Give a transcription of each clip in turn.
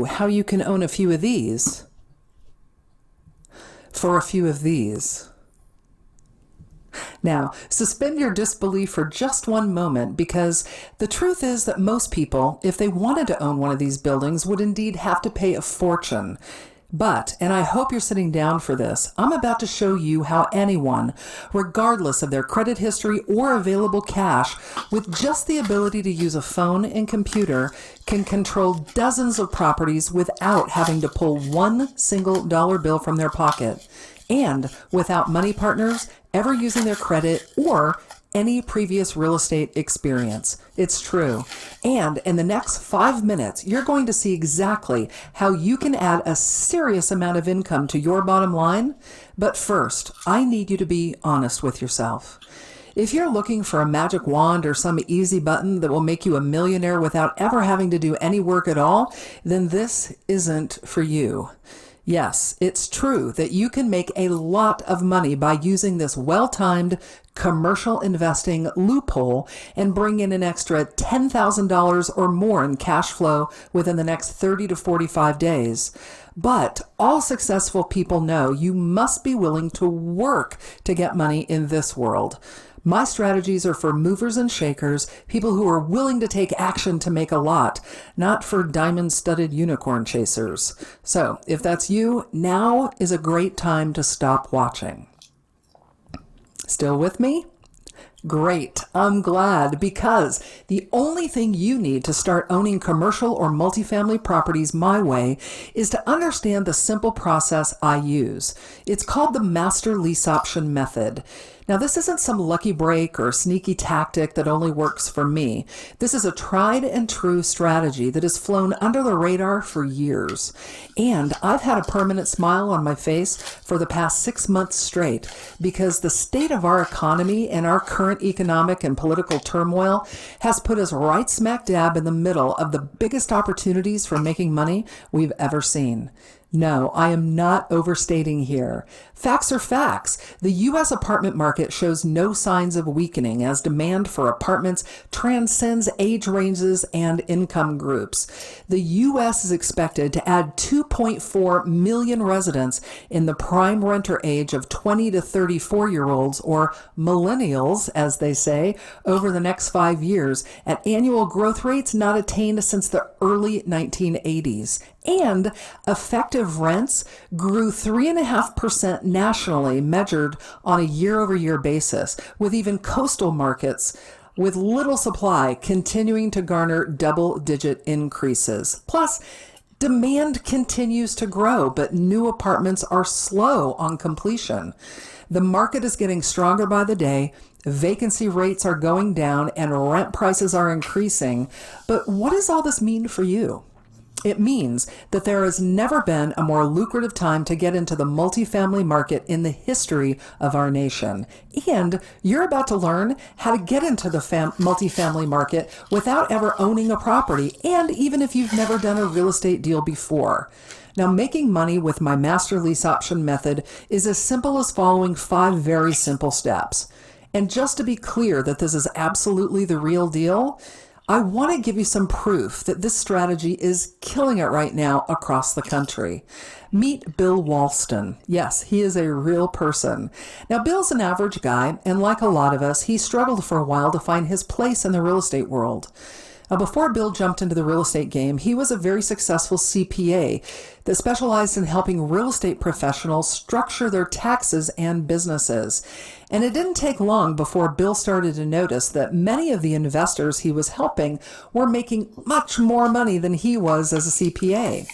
you how you can own a few of these for a few of these. Now, suspend your disbelief for just one moment, because the truth is that most people, if they wanted to own one of these buildings, would indeed have to pay a fortune. But, and I hope you're sitting down for this, I'm about to show you how anyone, regardless of their credit history or available cash, with just the ability to use a phone and computer, can control dozens of properties without having to pull one single dollar bill from their pocket, and without money partners ever using their credit or any previous real estate experience. It's true. And in the next 5 minutes, you're going to see exactly how you can add a serious amount of income to your bottom line. But first, I need you to be honest with yourself. If you're looking for a magic wand or some easy button that will make you a millionaire without ever having to do any work at all, then this isn't for you. Yes, it's true that you can make a lot of money by using this well-timed commercial investing loophole and bring in an extra $10,000 or more in cash flow within the next 30 to 45 days. But all successful people know you must be willing to work to get money in this world. My strategies are for movers and shakers, people who are willing to take action to make a lot, not for diamond-studded unicorn chasers. So, if that's you, now is a great time to stop watching. Still with me? Great. I'm glad, because the only thing you need to start owning commercial or multifamily properties my way is to understand the simple process I use. It's called the Master Lease Option Method. Now, this isn't some lucky break or sneaky tactic that only works for me. This is a tried and true strategy that has flown under the radar for years. And I've had a permanent smile on my face for the past 6 months straight, because the state of our economy and our current economic and political turmoil has put us right smack dab in the middle of the biggest opportunities for making money we've ever seen. No, I am not overstating here. Facts are facts. The U.S. apartment market shows no signs of weakening as demand for apartments transcends age ranges and income groups. The U.S. is expected to add 2.4 million residents in the prime renter age of 20 to 34-year-olds, or millennials, as they say, over the next 5 years at annual growth rates not attained since the early 1980s. And effective rents grew 3.5% nationally, measured on a year-over-year basis, with even coastal markets with little supply continuing to garner double-digit increases. Plus, demand continues to grow, but new apartments are slow on completion. The market is getting stronger by the day, vacancy rates are going down, and rent prices are increasing. But what does all this mean for you? It means that there has never been a more lucrative time to get into the multifamily market in the history of our nation. And you're about to learn how to get into the multifamily market without ever owning a property, and even if you've never done a real estate deal before. Now, making money with my Master Lease Option Method is as simple as following 5 very simple steps. And just to be clear that this is absolutely the real deal, I want to give you some proof that this strategy is killing it right now across the country. Meet Bill Walston. Yes, he is a real person. Now, Bill's an average guy, and like a lot of us, he struggled for a while to find his place in the real estate world. Now, before Bill jumped into the real estate game, he was a very successful CPA that specialized in helping real estate professionals structure their taxes and businesses. And it didn't take long before Bill started to notice that many of the investors he was helping were making much more money than he was as a CPA.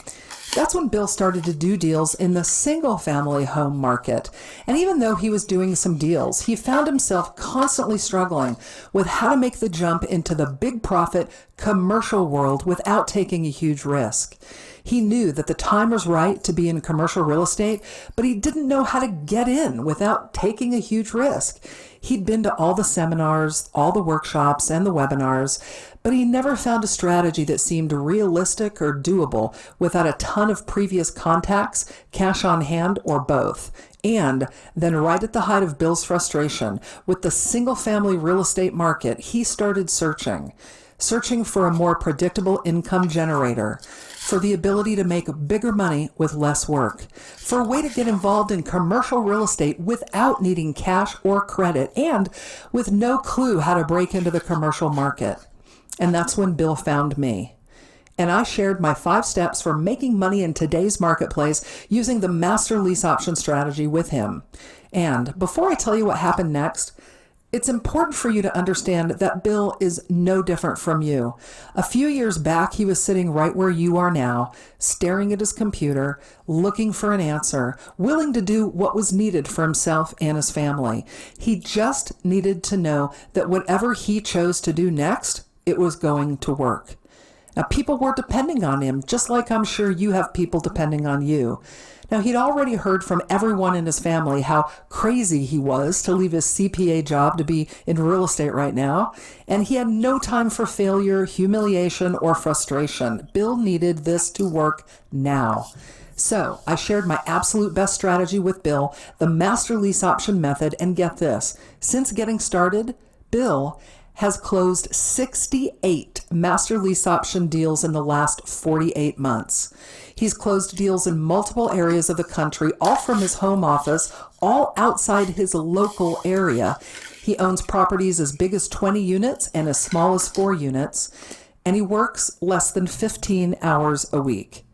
That's when Bill started to do deals in the single-family home market. And even though he was doing some deals, he found himself constantly struggling with how to make the jump into the big profit commercial world without taking a huge risk. He knew that the time was right to be in commercial real estate, but he didn't know how to get in without taking a huge risk. He'd been to all the seminars, all the workshops, and the webinars, but he never found a strategy that seemed realistic or doable without a ton of previous contacts, cash on hand, or both. And then right at the height of Bill's frustration with the single-family real estate market, he started searching for a more predictable income generator. for the ability to make bigger money with less work, for a way to get involved in commercial real estate without needing cash or credit, and with no clue how to break into the commercial market. And that's when Bill found me. And I shared my 5 steps for making money in today's marketplace using the master lease option strategy with him. And before I tell you what happened next, it's important for you to understand that Bill is no different from you. A few years back, he was sitting right where you are now, staring at his computer, looking for an answer, willing to do what was needed for himself and his family. He just needed to know that whatever he chose to do next, it was going to work. Now, people were depending on him, just like I'm sure you have people depending on you. Now, he'd already heard from everyone in his family how crazy he was to leave his CPA job to be in real estate right now, and he had no time for failure, humiliation, or frustration. Bill needed this to work now. So I shared my absolute best strategy with Bill, the master lease option method, and get this, since getting started, Bill has closed 68 master lease option deals in the last 48 months. He's closed deals in multiple areas of the country, all from his home office, all outside his local area. He owns properties as big as 20 units and as small as 4 units, and he works less than 15 hours a week.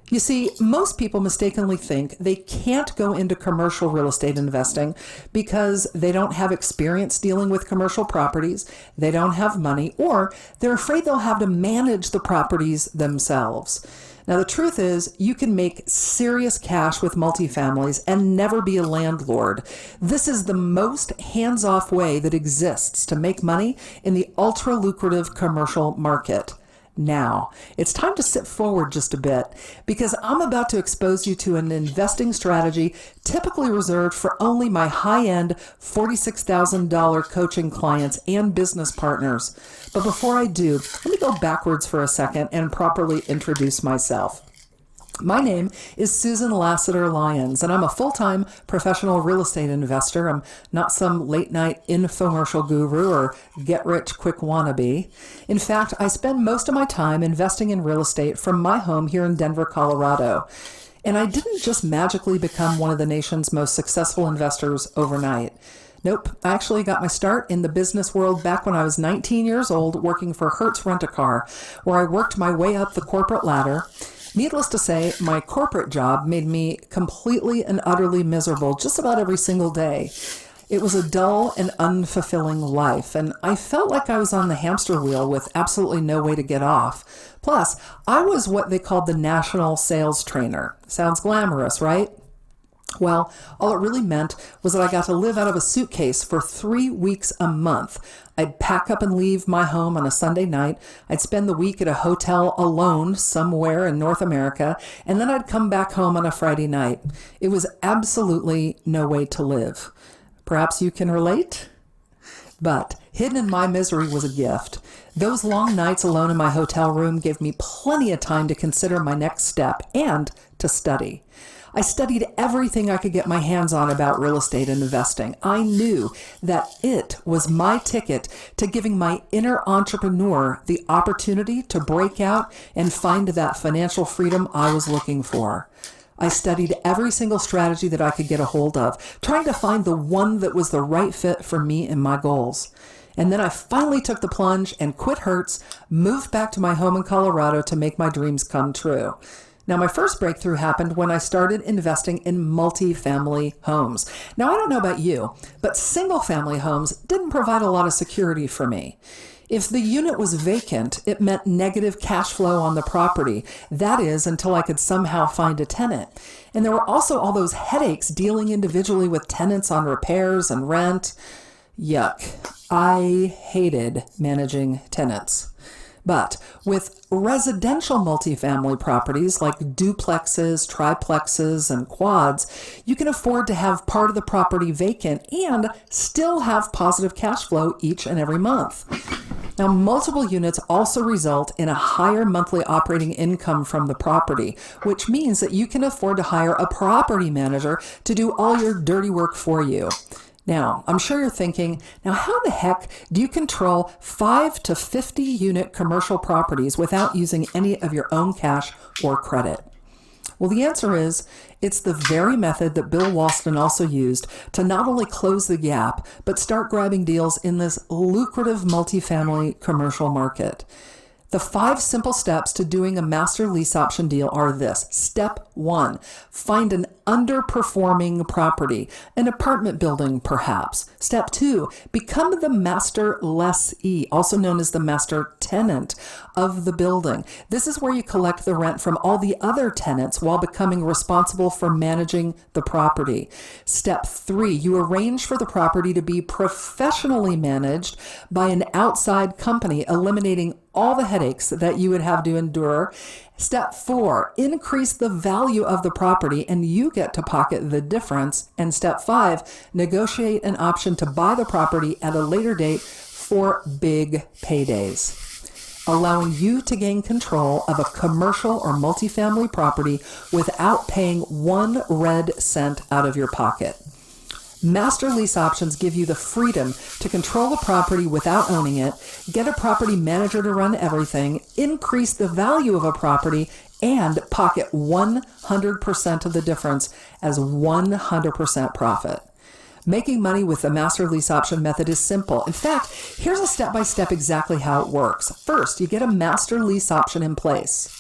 You see, most people mistakenly think they can't go into commercial real estate investing because they don't have experience dealing with commercial properties, they don't have money, or they're afraid they'll have to manage the properties themselves. Now, the truth is, you can make serious cash with multifamilies and never be a landlord. This is the most hands-off way that exists to make money in the ultra-lucrative commercial market. Now, it's time to sit forward just a bit because I'm about to expose you to an investing strategy typically reserved for only my high-end $46,000 coaching clients and business partners. But before I do, let me go backwards for a second and properly introduce myself. My name is Susan Lassiter Lyons, and I'm a full-time professional real estate investor. I'm not some late-night infomercial guru or get-rich-quick wannabe. In fact, I spend most of my time investing in real estate from my home here in Denver, Colorado. And I didn't just magically become one of the nation's most successful investors overnight. Nope, I actually got my start in the business world back when I was 19 years old working for Hertz Rent-A-Car, where I worked my way up the corporate ladder. Needless to say, my corporate job made me completely and utterly miserable just about every single day. It was a dull and unfulfilling life, and I felt like I was on the hamster wheel with absolutely no way to get off. Plus, I was what they called the national sales trainer. Sounds glamorous, right? Well, all it really meant was that I got to live out of a suitcase for 3 weeks a month. I'd pack up and leave my home on a Sunday night. I'd spend the week at a hotel alone somewhere in North America, and then I'd come back home on a Friday night. It was absolutely no way to live. Perhaps you can relate? But hidden in my misery was a gift. Those long nights alone in my hotel room gave me plenty of time to consider my next step and to study. I studied everything I could get my hands on about real estate and investing. I knew that it was my ticket to giving my inner entrepreneur the opportunity to break out and find that financial freedom I was looking for. I studied every single strategy that I could get a hold of, trying to find the one that was the right fit for me and my goals. And then I finally took the plunge and quit Hertz, moved back to my home in Colorado to make my dreams come true. Now, my first breakthrough happened when I started investing in multifamily homes. Now, I don't know about you, but single-family homes didn't provide a lot of security for me. If the unit was vacant, it meant negative cash flow on the property. That is, until I could somehow find a tenant. And there were also all those headaches dealing individually with tenants on repairs and rent. Yuck. I hated managing tenants. But with residential multifamily properties like duplexes, triplexes, and quads, you can afford to have part of the property vacant and still have positive cash flow each and every month. Now, multiple units also result in a higher monthly operating income from the property, which means that you can afford to hire a property manager to do all your dirty work for you. Now, I'm sure you're thinking, now how the heck do you control 5 to 50 unit commercial properties without using any of your own cash or credit? Well, the answer is it's the very method that Bill Walston also used to not only close the gap, but start grabbing deals in this lucrative multifamily commercial market. The 5 simple steps to doing a master lease option deal are this. Step 1, find an underperforming property, an apartment building perhaps. Step 2, become the master lessee, also known as the master tenant of the building. This is where you collect the rent from all the other tenants while becoming responsible for managing the property. Step 3, you arrange for the property to be professionally managed by an outside company, eliminating all the headaches that you would have to endure. Step 4, increase the value of the property and you get to pocket the difference. And step 5, negotiate an option to buy the property at a later date for big paydays, allowing you to gain control of a commercial or multifamily property without paying 1 red cent out of your pocket. Master lease options give you the freedom to control the property without owning it, get a property manager to run everything, increase the value of a property, and pocket 100% of the difference as 100% profit. Making money with the master lease option method is simple. In fact, here's a step-by-step exactly how it works. First, you get a master lease option in place.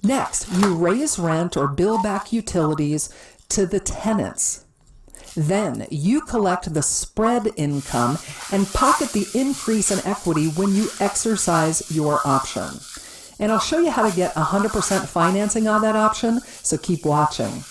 Next, you raise rent or bill back utilities to the tenants. Then you collect the spread income and pocket the increase in equity when you exercise your option. And I'll show you how to get 100% financing on that option, so keep watching.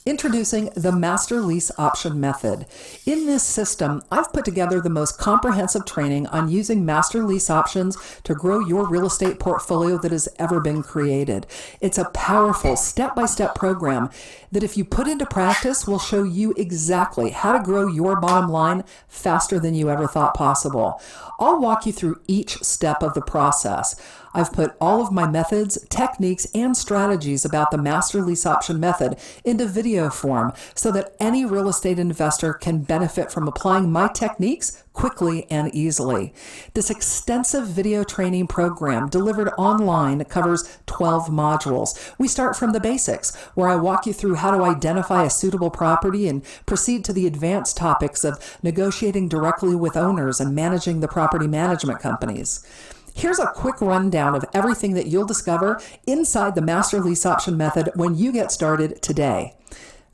Introducing the master lease option method. In this system, I've put together the most comprehensive training on using master lease options to grow your real estate portfolio that has ever been created. It's a powerful step-by-step program that if you put into practice will show you exactly how to grow your bottom line faster than you ever thought possible. I'll walk you through each step of the process. I've put all of my methods, techniques, and strategies about the master lease option method into video form so that any real estate investor can benefit from applying my techniques quickly and easily. This extensive video training program delivered online covers 12 modules. We start from the basics, where I walk you through how to identify a suitable property and proceed to the advanced topics of negotiating directly with owners and managing the property management companies. Here's a quick rundown of everything that you'll discover inside the master lease option method when you get started today.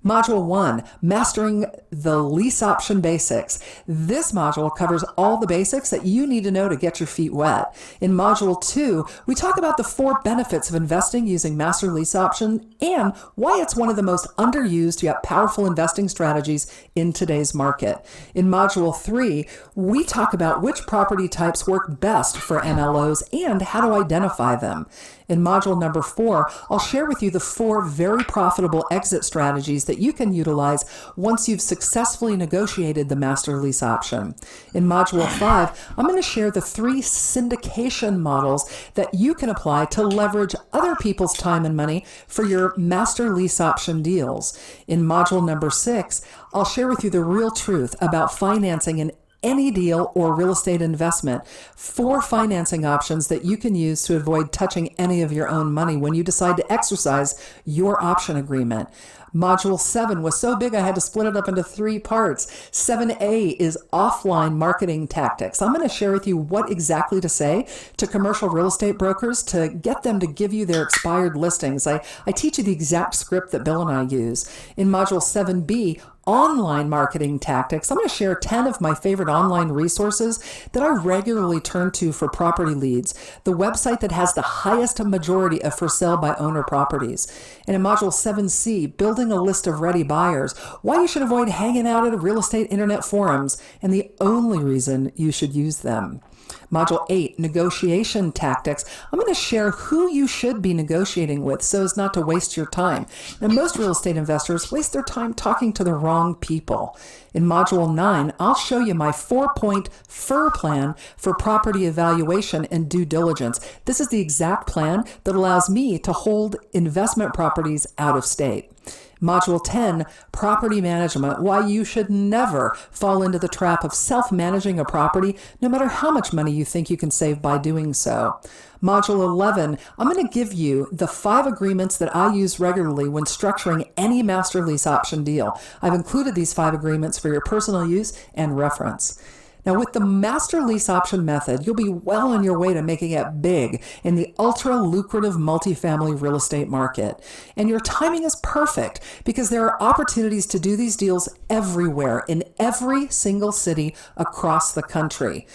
Module 1, Mastering the Lease Option Basics. This module covers all the basics that you need to know to get your feet wet. In Module 2, we talk about the 4 benefits of investing using master lease option and why it's one of the most underused yet powerful investing strategies in today's market. In Module 3, we talk about which property types work best for MLOs and how to identify them. In module number 4, I'll share with you the 4 very profitable exit strategies that you can utilize once you've successfully negotiated the master lease option. In module 5, I'm going to share the 3 syndication models that you can apply to leverage other people's time and money for your master lease option deals. In module number 6, I'll share with you the real truth about financing an any deal or real estate investment, 4 financing options that you can use to avoid touching any of your own money when you decide to exercise your option agreement. Module 7 was so big I had to split it up into 3 parts. 7A is offline marketing tactics. I'm going to share with you what exactly to say to commercial real estate brokers to get them to give you their expired listings. I teach you the exact script that Bill and I use. In Module 7B, online marketing tactics, I'm going to share 10 of my favorite online resources that I regularly turn to for property leads, the website that has the highest majority of for sale by owner properties. And in Module 7C, building a list of ready buyers, why you should avoid hanging out at real estate internet forums, and the only reason you should use them. Module 8, Negotiation Tactics. I'm going to share who you should be negotiating with so as not to waste your time. Now, most real estate investors waste their time talking to the wrong people. In Module 9, I'll show you my 4-point FUR plan for property evaluation and due diligence. This is the exact plan that allows me to hold investment properties out of state. Module 10, property management, why you should never fall into the trap of self-managing a property, no matter how much money you think you can save by doing so. Module 11, I'm going to give you the 5 agreements that I use regularly when structuring any master lease option deal. I've included these 5 agreements for your personal use and reference. Now, with the master lease option method, you'll be well on your way to making it big in the ultra lucrative multifamily real estate market. And your timing is perfect because there are opportunities to do these deals everywhere in every single city across the country.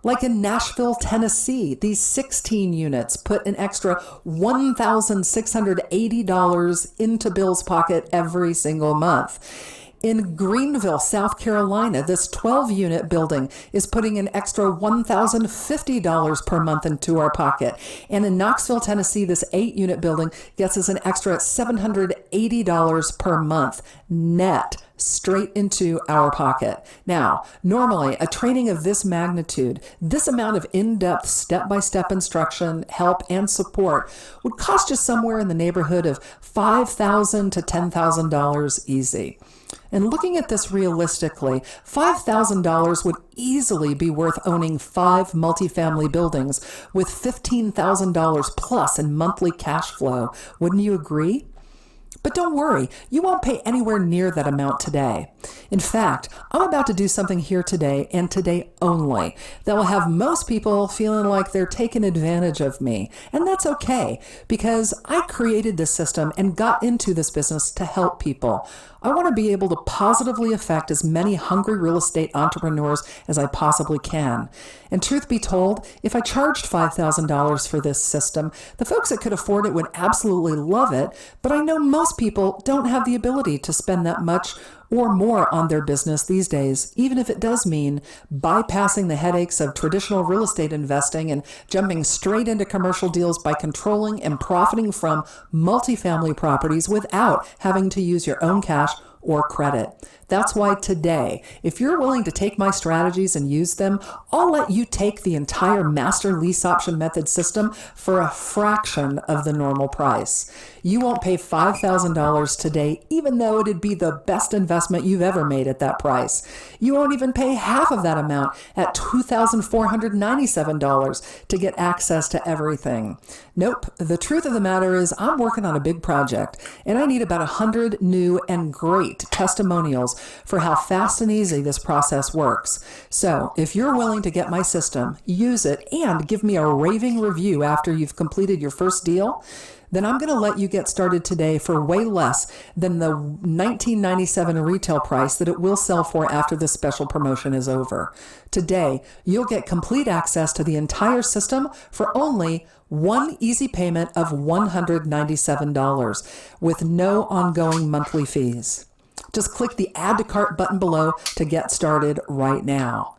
Like in Nashville, Tennessee, these 16 units put an extra $1,680 into Bill's pocket every single month. In Greenville, South Carolina, this 12-unit building is putting an extra $1,050 per month into our pocket. And in Knoxville, Tennessee, this 8-unit building gets us an extra $780 per month net straight into our pocket. Now, normally, a training of this magnitude, this amount of in-depth step-by-step instruction, help, and support would cost you somewhere in the neighborhood of $5,000 to $10,000 easy. And looking at this realistically, $5,000 would easily be worth owning 5 multifamily buildings with $15,000 plus in monthly cash flow. Wouldn't you agree? But don't worry, you won't pay anywhere near that amount today. In fact, I'm about to do something here today and today only that will have most people feeling like they're taking advantage of me. And that's okay, because I created this system and got into this business to help people. I want to be able to positively affect as many hungry real estate entrepreneurs as I possibly can. And truth be told, if I charged $5,000 for this system, the folks that could afford it would absolutely love it, but I know most people don't have the ability to spend that much or more on their business these days, even if it does mean bypassing the headaches of traditional real estate investing and jumping straight into commercial deals by controlling and profiting from multifamily properties without having to use your own cash or credit. That's why today, if you're willing to take my strategies and use them, I'll let you take the entire master lease option method system for a fraction of the normal price. You won't pay $5,000 today, even though it'd be the best investment you've ever made at that price. You won't even pay half of that amount at $2,497 to get access to everything. Nope, the truth of the matter is I'm working on a big project, and I need about 100 new and great testimonials for how fast and easy this process works. So if you're willing to get my system, use it, and give me a raving review after you've completed your first deal, then I'm going to let you get started today for way less than the $19.97 retail price that it will sell for after this special promotion is over. Today, you'll get complete access to the entire system for only one easy payment of $197 with no ongoing monthly fees. Just click the Add to Cart button below to get started right now.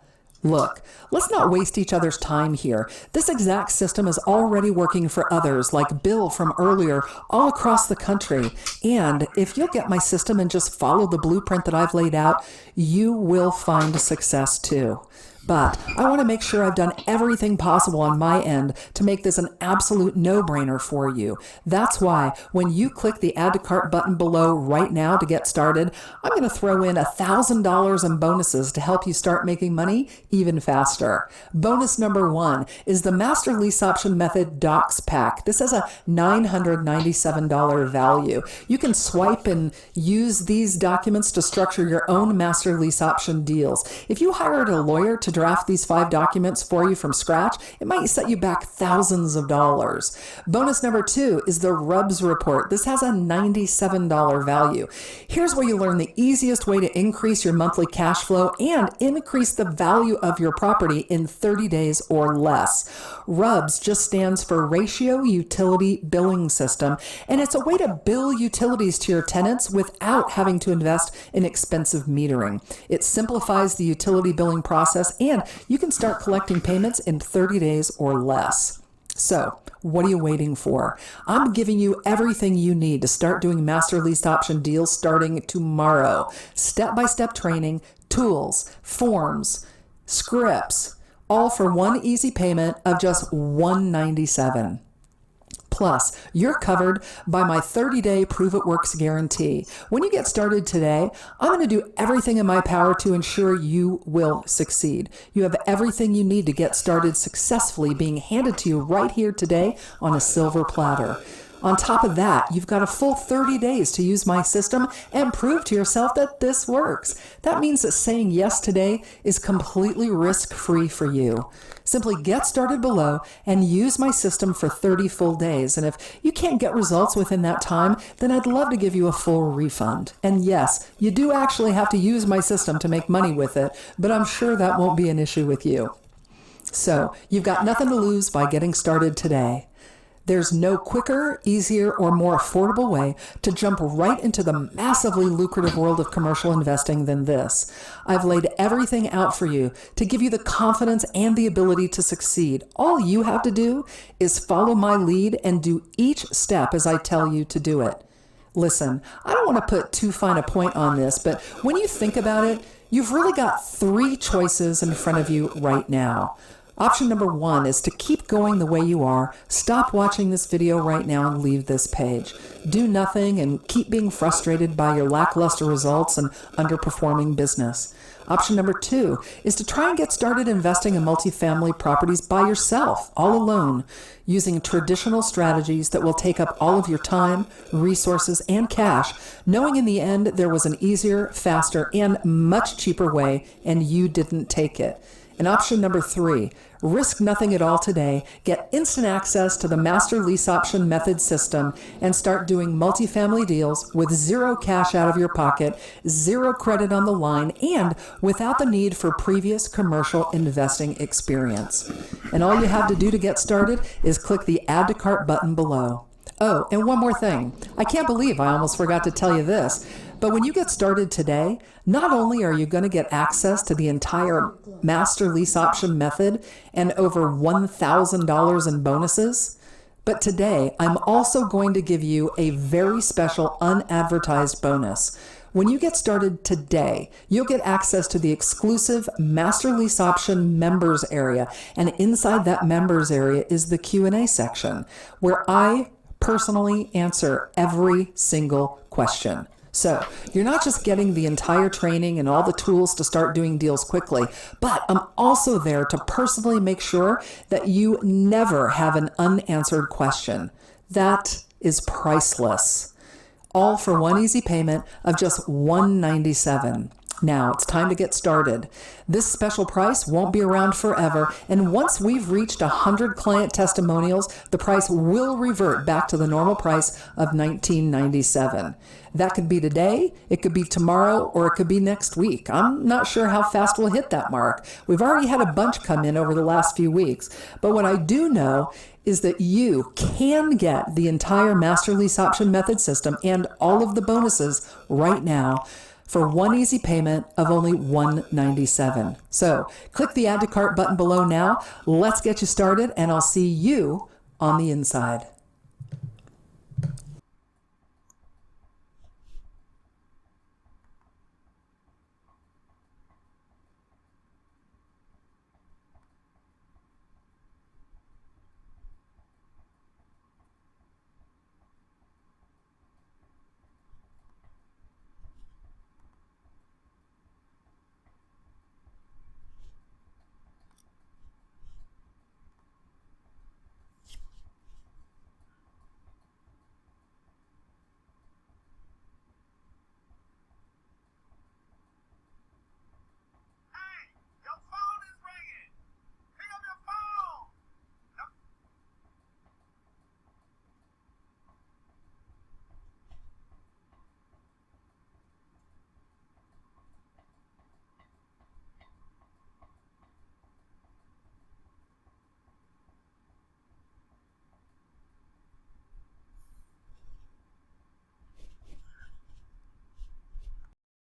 Look, let's not waste each other's time here. This exact system is already working for others like Bill from earlier all across the country. And if you'll get my system and just follow the blueprint that I've laid out, you will find success too. But I want to make sure I've done everything possible on my end to make this an absolute no-brainer for you. That's why when you click the Add to Cart button below right now to get started, I'm going to throw in $1,000 in bonuses to help you start making money even faster. Bonus number 1 is the Master Lease Option Method Docs Pack. This has a $997 value. You can swipe and use these documents to structure your own master lease option deals. If you hired a lawyer to draft these 5 documents for you from scratch, it might set you back thousands of dollars. Bonus number 2 is the RUBS report. This has a $97 value. Here's where you learn the easiest way to increase your monthly cash flow and increase the value of your property in 30 days or less. RUBS just stands for Ratio Utility Billing System, and it's a way to bill utilities to your tenants without having to invest in expensive metering. It simplifies the utility billing process, and you can start collecting payments in 30 days or less. So, what are you waiting for? I'm giving you everything you need to start doing master lease option deals starting tomorrow. Step-by-step training, tools, forms, scripts, all for one easy payment of just $197. Plus, you're covered by my 30-day Prove It Works guarantee. When you get started today, I'm going to do everything in my power to ensure you will succeed. You have everything you need to get started successfully being handed to you right here today on a silver platter. On top of that, you've got a full 30 days to use my system and prove to yourself that this works. That means that saying yes today is completely risk-free for you. Simply get started below and use my system for 30 full days. And if you can't get results within that time, then I'd love to give you a full refund. And yes, you do actually have to use my system to make money with it, but I'm sure that won't be an issue with you. So you've got nothing to lose by getting started today. There's no quicker, easier, or more affordable way to jump right into the massively lucrative world of commercial investing than this. I've laid everything out for you to give you the confidence and the ability to succeed. All you have to do is follow my lead and do each step as I tell you to do it. Listen, I don't want to put too fine a point on this, but when you think about it, you've really got 3 choices in front of you right now. Option number 1 is to keep going the way you are, stop watching this video right now and leave this page. Do nothing and keep being frustrated by your lackluster results and underperforming business. Option number 2 is to try and get started investing in multifamily properties by yourself, all alone, using traditional strategies that will take up all of your time, resources, and cash, knowing in the end there was an easier, faster, and much cheaper way, and you didn't take it. And option number 3, risk nothing at all today, get instant access to the Master Lease Option Method system, and start doing multifamily deals with 0 cash out of your pocket, 0 credit on the line, and without the need for previous commercial investing experience. And all you have to do to get started is click the Add to Cart button below. Oh, and one more thing. I can't believe I almost forgot to tell you this, but when you get started today, not only are you going to get access to the entire Master Lease Option Method and over $1,000 in bonuses, but today I'm also going to give you a very special unadvertised bonus. When you get started today, you'll get access to the exclusive Master Lease Option members area, and inside that members area is the Q&A section, where I personally answer every single question. So you're not just getting the entire training and all the tools to start doing deals quickly, but I'm also there to personally make sure that you never have an unanswered question. That is priceless. All for one easy payment of just $197. Now it's time to get started. This special price won't be around forever, and once we've reached 100 client testimonials, the price will revert back to the normal price of $19.97. That could be today, it could be tomorrow, or it could be next week. I'm not sure how fast we'll hit that mark. We've already had a bunch come in over the last few weeks, but what I do know is that you can get the entire Master Lease Option Method system and all of the bonuses right now for one easy payment of only $197. So click the Add to Cart button below now. Let's get you started, and I'll see you on the inside.